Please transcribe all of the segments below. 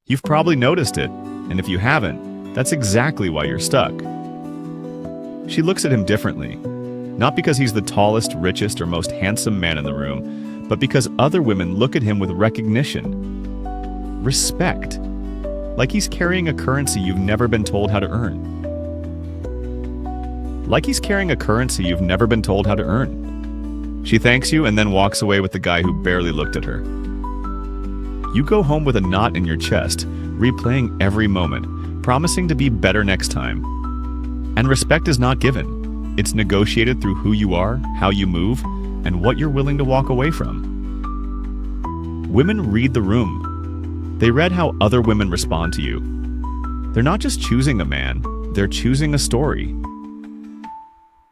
You've probably noticed it, and if you haven't, that's exactly why you're stuck. She looks at him differently, not because he's the tallest, richest, or most handsome man in the room, but because other women look at him with recognition. Respect. Like he's carrying a currency you've never been told how to earn. Like he's carrying a currency you've never been told how to earn. She thanks you and then walks away with the guy who barely looked at her. You go home with a knot in your chest, replaying every moment, promising to be better next time. And respect is not given. It's negotiated through who you are, how you move, and what you're willing to walk away from. Women read the room. They read how other women respond to you. They're not just choosing a man, they're choosing a story.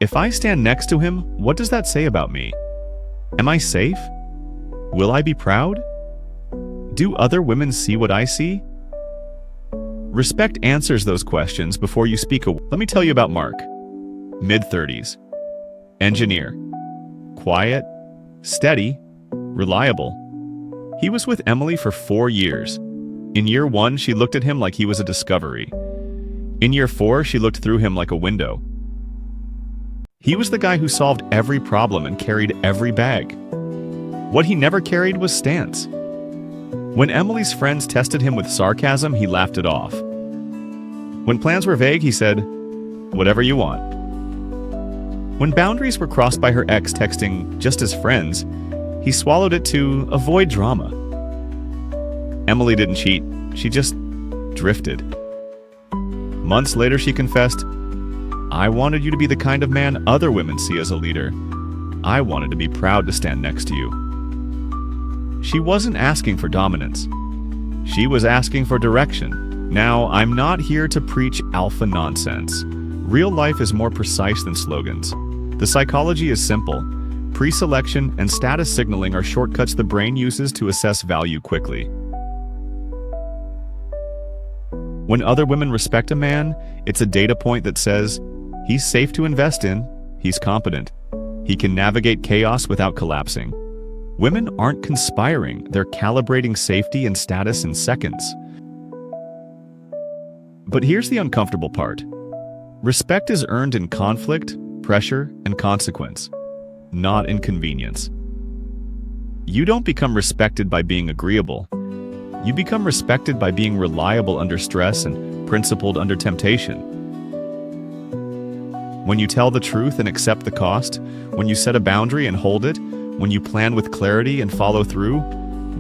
If I stand next to him, what does that say about me? Am I safe? Will I be proud? Do other women see what I see? Respect answers those questions before you speak. Let me tell you about Mark. Mid-30s. Engineer. Quiet, steady, reliable. He was with Emily for 4 years. In year 1, she looked at him like he was a discovery. In year 4, she looked through him like a window. He was the guy who solved every problem and carried every bag. What he never carried was stance. When Emily's friends tested him with sarcasm, he laughed it off. When plans were vague, he said, "Whatever you want." When boundaries were crossed by her ex texting just as friends, he swallowed it to avoid drama. Emily didn't cheat, she just drifted. Months later, she confessed, "I wanted you to be the kind of man other women see as a leader. I wanted to be proud to stand next to you." She wasn't asking for dominance. She was asking for direction. Now, I'm not here to preach alpha nonsense. Real life is more precise than slogans. The psychology is simple. Preselection and status signaling are shortcuts the brain uses to assess value quickly. When other women respect a man, it's a data point that says, he's safe to invest in, he's competent, he can navigate chaos without collapsing. Women aren't conspiring, they're calibrating safety and status in seconds. But here's the uncomfortable part. Respect is earned in conflict, pressure, and consequence, not in convenience. You don't become respected by being agreeable. You become respected by being reliable under stress and principled under temptation. When you tell the truth and accept the cost, when you set a boundary and hold it, when you plan with clarity and follow through,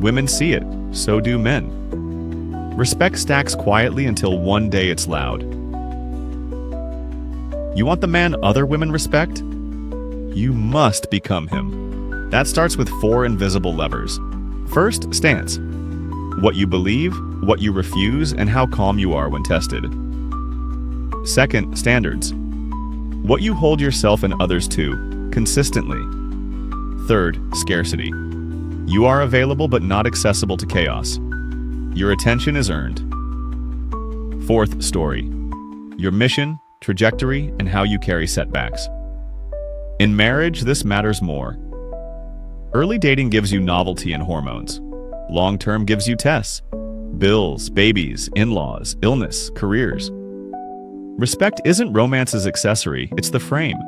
women see it, so do men. Respect stacks quietly until one day it's loud. You want the man other women respect? You must become him. That starts with 4 invisible levers. First, stance. What you believe, what you refuse, and how calm you are when tested. Second, standards. What you hold yourself and others to, consistently. Third, scarcity. You are available but not accessible to chaos. Your attention is earned. Fourth, story. Your mission, trajectory, and how you carry setbacks. In marriage, this matters more. Early dating gives you novelty and hormones. Long-term gives you tests. Bills, babies, in-laws, illness, careers. Respect isn't romance's accessory, it's the frame.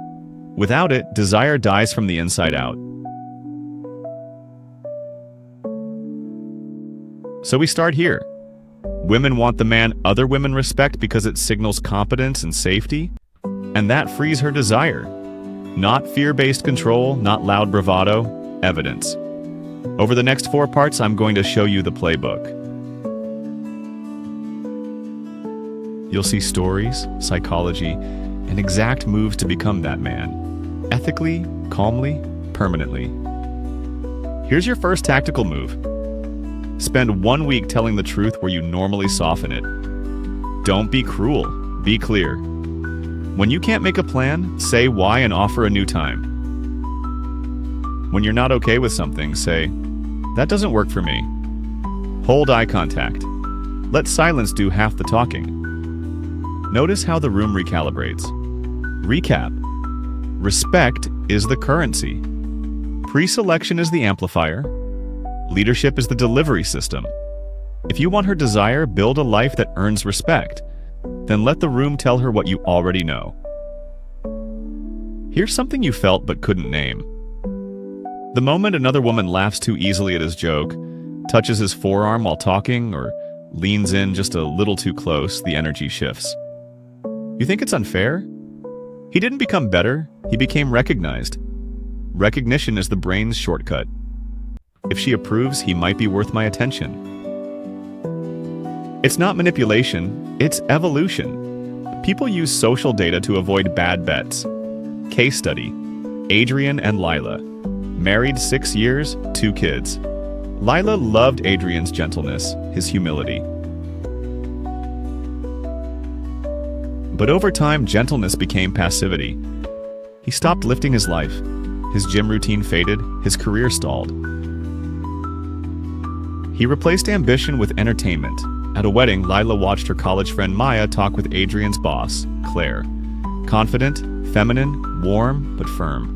Without it, desire dies from the inside out. So we start here. Women want the man other women respect because it signals competence and safety, and that frees her desire. Not fear-based control, not loud bravado, evidence. Over the next 4 parts, I'm going to show you the playbook. You'll see stories, psychology, and exact moves to become that man. Ethically, calmly, permanently. Here's your first tactical move. Spend 1 week telling the truth where you normally soften it. Don't be cruel, be clear. When you can't make a plan, say why and offer a new time. When you're not okay with something, say, "That doesn't work for me." Hold eye contact. Let silence do half the talking. Notice how the room recalibrates. Recap. Respect is the currency. Preselection is the amplifier. Leadership is the delivery system. If you want her desire, build a life that earns respect. Then let the room tell her what you already know. Here's something you felt but couldn't name. The moment another woman laughs too easily at his joke, touches his forearm while talking, or leans in just a little too close, the energy shifts. You think it's unfair? He didn't become better, he became recognized. Recognition is the brain's shortcut. If she approves, he might be worth my attention. It's not manipulation, it's evolution. People use social data to avoid bad bets. Case study: Adrian and Lila. Married 6 years, 2 kids. Lila loved Adrian's gentleness, his humility. But over time, gentleness became passivity. He stopped lifting his life. His gym routine faded, his career stalled. He replaced ambition with entertainment. At a wedding, Lila watched her college friend Maya talk with Adrian's boss, Claire. Confident, feminine, warm, but firm.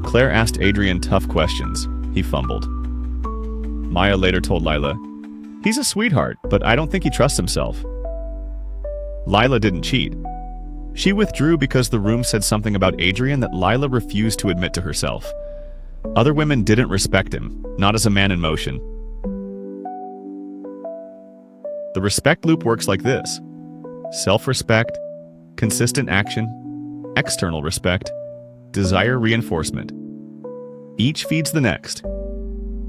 Claire asked Adrian tough questions. He fumbled. Maya later told Lila, "He's a sweetheart, but I don't think he trusts himself." Lila didn't cheat. She withdrew because the room said something about Adrian that Lila refused to admit to herself. Other women didn't respect him, not as a man in motion. The respect loop works like this: self-respect, consistent action, external respect, desire reinforcement. Each feeds the next.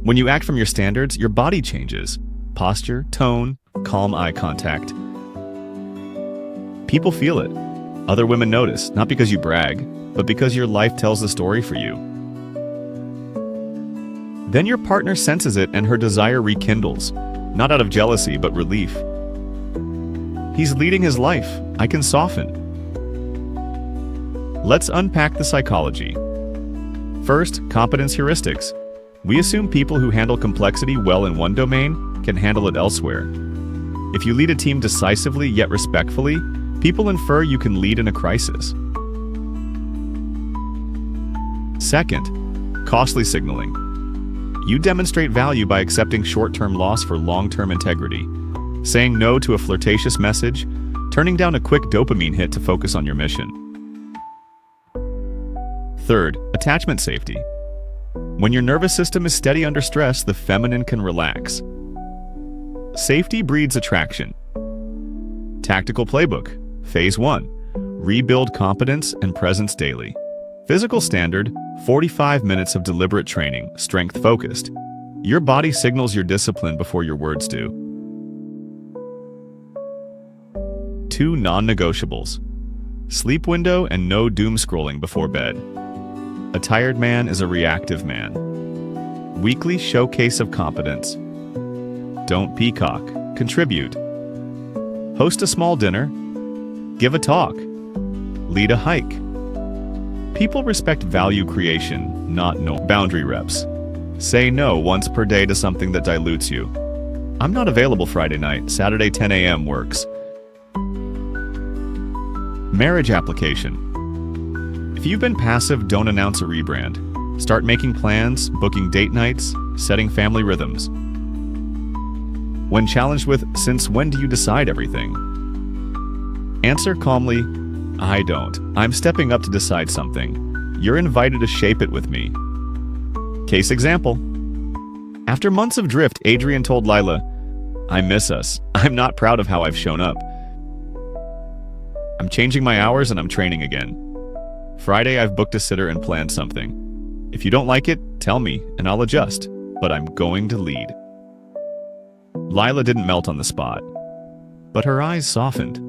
When you act from your standards, your body changes. Posture, tone, calm eye contact. People feel it. Other women notice, not because you brag, but because your life tells the story for you. Then your partner senses it and her desire rekindles, not out of jealousy, but relief. He's leading his life. I can soften. Let's unpack the psychology. First, competence heuristics. We assume people who handle complexity well in one domain can handle it elsewhere. If you lead a team decisively yet respectfully, people infer you can lead in a crisis. Second, costly signaling. You demonstrate value by accepting short-term loss for long-term integrity, saying no to a flirtatious message, turning down a quick dopamine hit to focus on your mission. Third, attachment safety. When your nervous system is steady under stress, the feminine can relax. Safety breeds attraction. Tactical playbook. Phase 1. Rebuild competence and presence daily. Physical standard, 45 minutes of deliberate training, strength-focused. Your body signals your discipline before your words do. 2 non-negotiables. Sleep window and no doom scrolling before bed. A tired man is a reactive man. Weekly showcase of competence. Don't peacock. Contribute. Host a small dinner. Give a talk. Lead a hike. People respect value creation, not no boundary reps. Say no once per day to something that dilutes you. I'm not available Friday night. Saturday 10 a.m. works. Marriage application. If you've been passive, don't announce a rebrand. Start making plans, booking date nights, setting family rhythms. When challenged with, "Since when do you decide everything?" Answer calmly, "I don't. I'm stepping up to decide something. You're invited to shape it with me." Case example. After months of drift, Adrian told Lila, "I miss us. I'm not proud of how I've shown up. I'm changing my hours and I'm training again. Friday I've booked a sitter and planned something. If you don't like it, tell me and I'll adjust, but I'm going to lead." Lila didn't melt on the spot, but her eyes softened.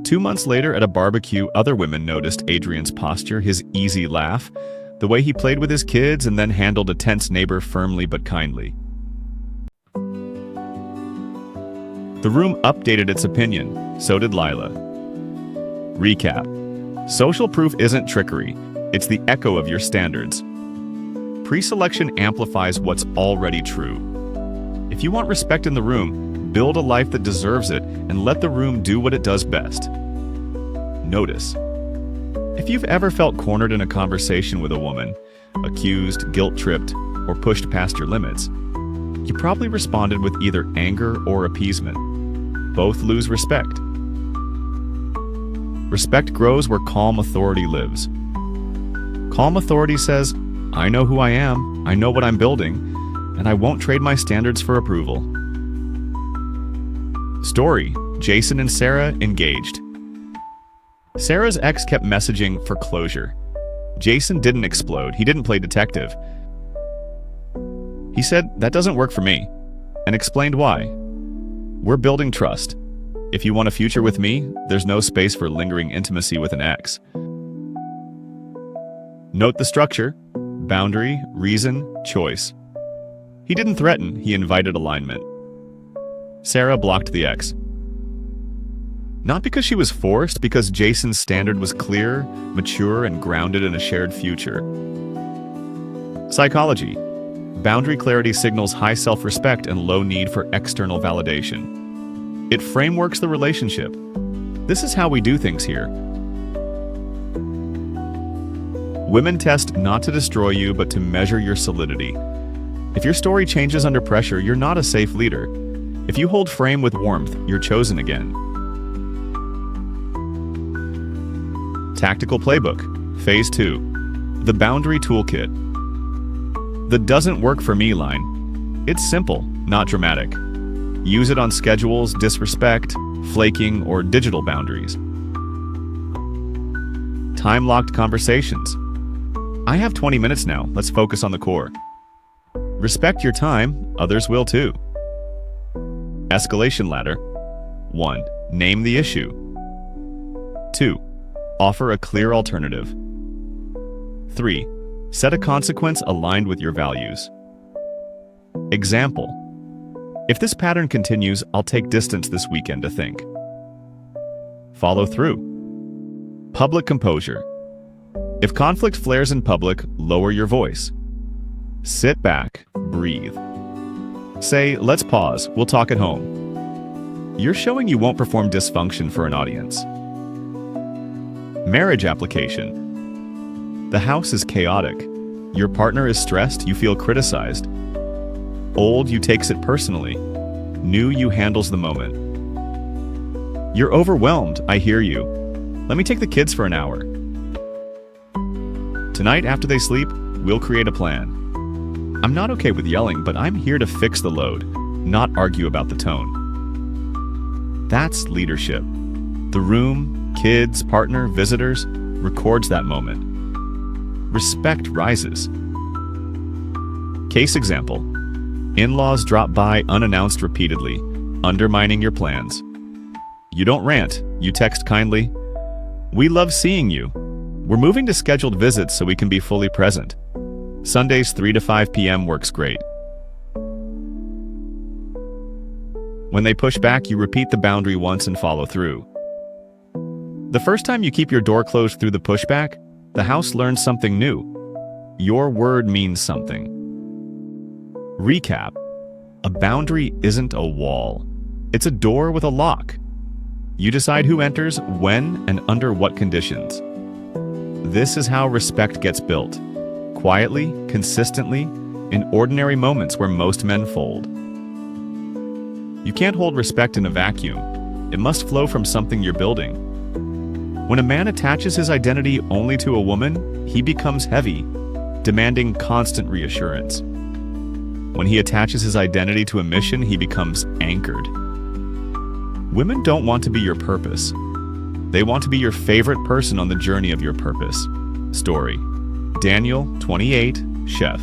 2 months later at a barbecue, other women noticed Adrian's posture, his easy laugh, the way he played with his kids and then handled a tense neighbor firmly but kindly. The room updated its opinion, so did Lila. Recap. Social proof isn't trickery, it's the echo of your standards. Preselection amplifies what's already true. If you want respect in the room, build a life that deserves it and let the room do what it does best. Notice. If you've ever felt cornered in a conversation with a woman, accused, guilt-tripped, or pushed past your limits, you probably responded with either anger or appeasement. Both lose respect. Respect grows where calm authority lives. Calm authority says, I know who I am, I know what I'm building, and I won't trade my standards for approval. Story: Jason and Sarah engaged. Sarah's ex kept messaging for closure. Jason didn't explode. He didn't play detective. He said, that doesn't work for me, and explained why. We're building trust. If you want a future with me, there's no space for lingering intimacy with an ex. Note the structure: boundary, reason, choice. He didn't threaten, he invited alignment. Sarah blocked the ex. Not because she was forced, because Jason's standard was clear, mature, and grounded in a shared future. Psychology: boundary clarity signals high self-respect and low need for external validation. It frameworks the relationship. This is how we do things here. Women test not to destroy you, but to measure your solidity. If your story changes under pressure, you're not a safe leader. If you hold frame with warmth, you're chosen again. Tactical Playbook, Phase 2, the Boundary Toolkit. The doesn't work for me line. It's simple, not dramatic. Use it on schedules, disrespect, flaking, or digital boundaries. Time-locked conversations. I have 20 minutes now, let's focus on the core. Respect your time, others will too. Escalation ladder. 1. Name the issue. 2. Offer a clear alternative. 3. Set a consequence aligned with your values. Example: if this pattern continues, I'll take distance this weekend to think. Follow through. Public composure. If conflict flares in public, lower your voice. Sit back, breathe. Say, let's pause, we'll talk at home. You're showing you won't perform dysfunction for an audience. Marriage application. The house is chaotic. Your partner is stressed, you feel criticized. Old, you takes it personally. New, you handles the moment. You're overwhelmed, I hear you. Let me take the kids for an hour. Tonight, after they sleep, we'll create a plan. I'm not okay with yelling, but I'm here to fix the load, not argue about the tone. That's leadership. The room, kids, partner, visitors, records that moment. Respect rises. Case example: in-laws drop by unannounced repeatedly, undermining your plans. You don't rant, you text kindly, "We love seeing you. We're moving to scheduled visits so we can be fully present. Sundays 3 to 5 p.m. works great." When they push back, you repeat the boundary once and follow through. The first time you keep your door closed through the pushback, the house learns something new. Your word means something. Recap: a boundary isn't a wall. It's a door with a lock. You decide who enters, when, and under what conditions. This is how respect gets built. Quietly, consistently, in ordinary moments where most men fold. You can't hold respect in a vacuum. It must flow from something you're building. When a man attaches his identity only to a woman, he becomes heavy, demanding constant reassurance. When he attaches his identity to a mission, he becomes anchored. Women don't want to be your purpose. They want to be your favorite person on the journey of your purpose. Story: Daniel, 28, chef.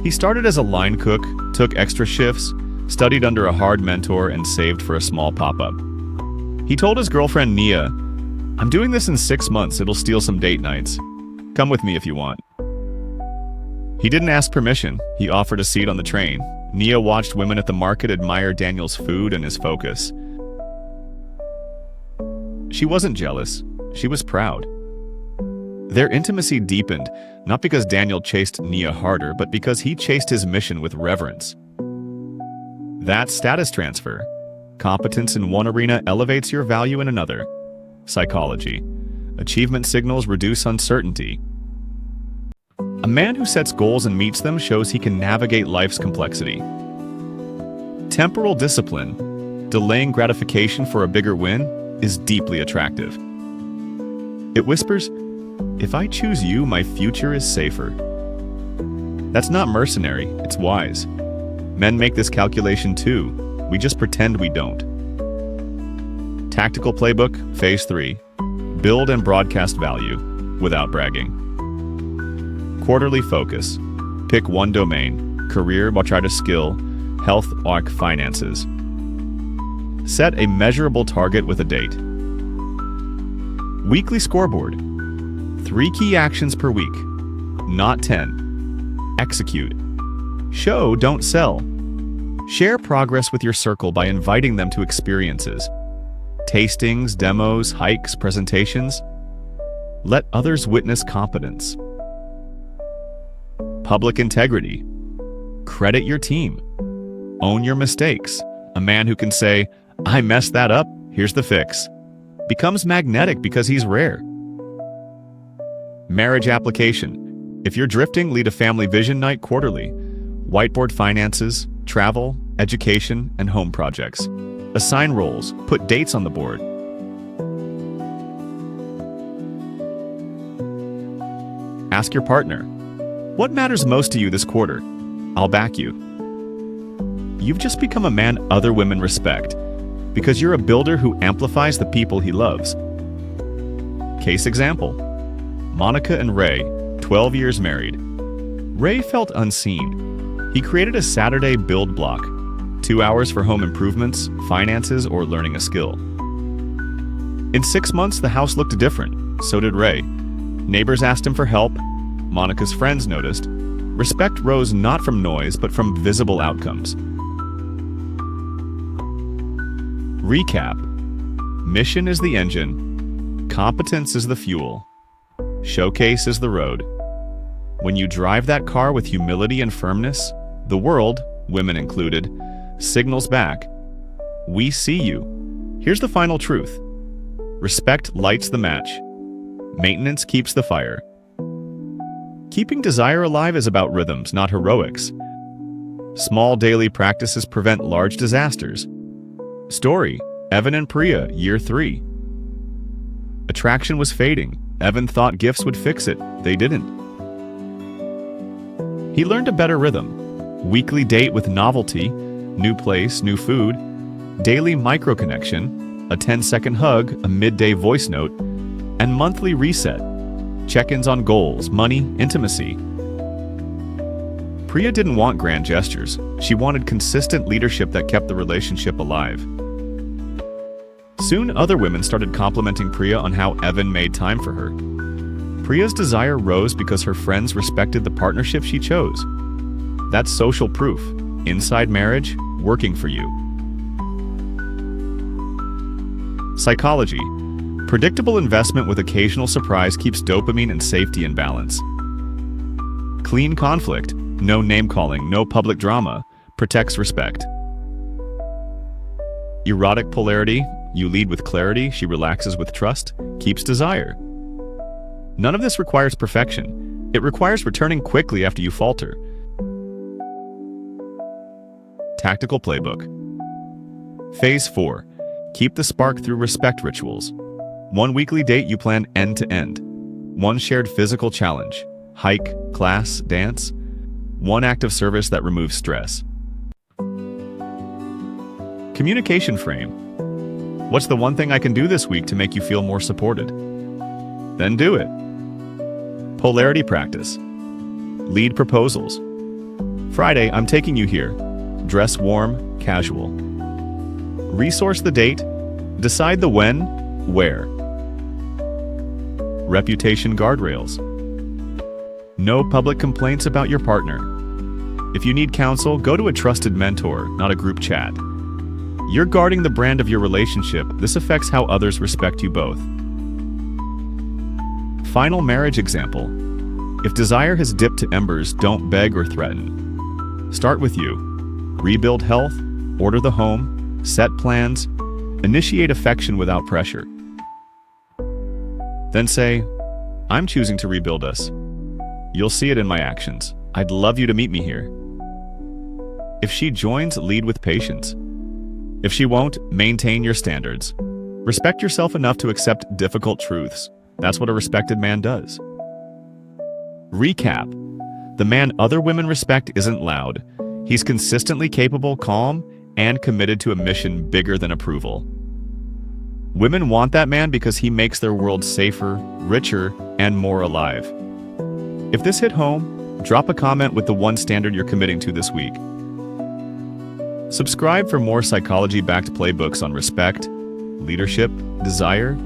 He started as a line cook, took extra shifts, studied under a hard mentor, and saved for a small pop-up. He told his girlfriend Nia, "I'm doing this in 6 months, it'll steal some date nights. Come with me if you want." He didn't ask permission, he offered a seat on the train. Nia watched women at the market admire Daniel's food and his focus. She wasn't jealous, she was proud. Their intimacy deepened, not because Daniel chased Nia harder, but because he chased his mission with reverence. That's status transfer. Competence in one arena elevates your value in another. Psychology. Achievement signals reduce uncertainty. A man who sets goals and meets them shows he can navigate life's complexity. Temporal discipline, delaying gratification for a bigger win, is deeply attractive. It whispers, "If I choose you, my future is safer." That's not mercenary, it's wise. Men make this calculation too. We just pretend we don't. Tactical Playbook, Phase 3. Build and broadcast value without bragging. Quarterly focus. Pick one domain, career, bachata skill, health, arc, finances. Set a measurable target with a date. Weekly scoreboard. 3 key actions per week, not 10. Execute. Show, don't sell. Share progress with your circle by inviting them to experiences. Tastings, demos, hikes, presentations. Let others witness competence. Public integrity. Credit your team. Own your mistakes. A man who can say, "I messed that up, here's the fix," becomes magnetic because he's rare. Marriage application. If you're drifting, lead a family vision night quarterly. Whiteboard finances, travel, education, and home projects. Assign roles, put dates on the board. Ask your partner, "What matters most to you this quarter? I'll back you." You've just become a man other women respect, because you're a builder who amplifies the people he loves. Case example. Monica and Ray, 12 years married. Ray felt unseen. He created a Saturday build block, 2 hours for home improvements, finances, or learning a skill. In 6 months, the house looked different. So did Ray. Neighbors asked him for help. Monica's friends noticed. Respect rose not from noise, but from visible outcomes. Recap. Mission is the engine. Competence is the fuel. Showcase is the road. When you drive that car with humility and firmness, the world, women included, signals back, "We see you." Here's the final truth. Respect lights the match. Maintenance keeps the fire. Keeping desire alive is about rhythms, not heroics. Small daily practices prevent large disasters. Story, Evan and Priya, year 3. Attraction was fading. Evan thought gifts would fix it. They didn't. He learned a better rhythm. Weekly date with novelty, new place, new food, daily micro-connection, a 10-second hug, a midday voice note, and monthly reset, check-ins on goals, money, intimacy. Priya didn't want grand gestures. She wanted consistent leadership that kept the relationship alive. Soon, other women started complimenting Priya on how Evan made time for her. Priya's desire rose because her friends respected the partnership she chose. That's social proof. Inside marriage, working for you. Psychology. Predictable investment with occasional surprise keeps dopamine and safety in balance. Clean conflict, no name-calling, no public drama, protects respect. Erotic polarity, you lead with clarity, she relaxes with trust, keeps desire. None of this requires perfection. It requires returning quickly after you falter. Tactical Playbook. Phase 4. Keep the spark through respect rituals. One weekly date you plan end to end. One shared physical challenge. Hike, class, dance. One act of service that removes stress. Communication frame. What's the one thing I can do this week to make you feel more supported? Then do it. Polarity practice. Lead proposals. Friday, I'm taking you here. Dress warm, casual. Resource the date. Decide the when, where. Reputation guardrails. No public complaints about your partner. If you need counsel, go to a trusted mentor, not a group chat. You're guarding the brand of your relationship. This affects how others respect you both. Final marriage example. If desire has dipped to embers, don't beg or threaten. Start with you. Rebuild health, order the home, set plans, initiate affection without pressure. Then say, I'm choosing to rebuild us. You'll see it in my actions. I'd love you to meet me here. If she joins, lead with patience. If she won't, maintain your standards. Respect yourself enough to accept difficult truths. That's what a respected man does. Recap. The man other women respect isn't loud. He's consistently capable, calm, and committed to a mission bigger than approval. Women want that man because he makes their world safer, richer, and more alive. If this hit home, drop a comment with the one standard you're committing to this week. Subscribe for more psychology-backed playbooks on respect, leadership, desire,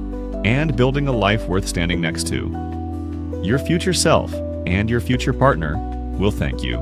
and building a life worth standing next to. Your future self and your future partner will thank you.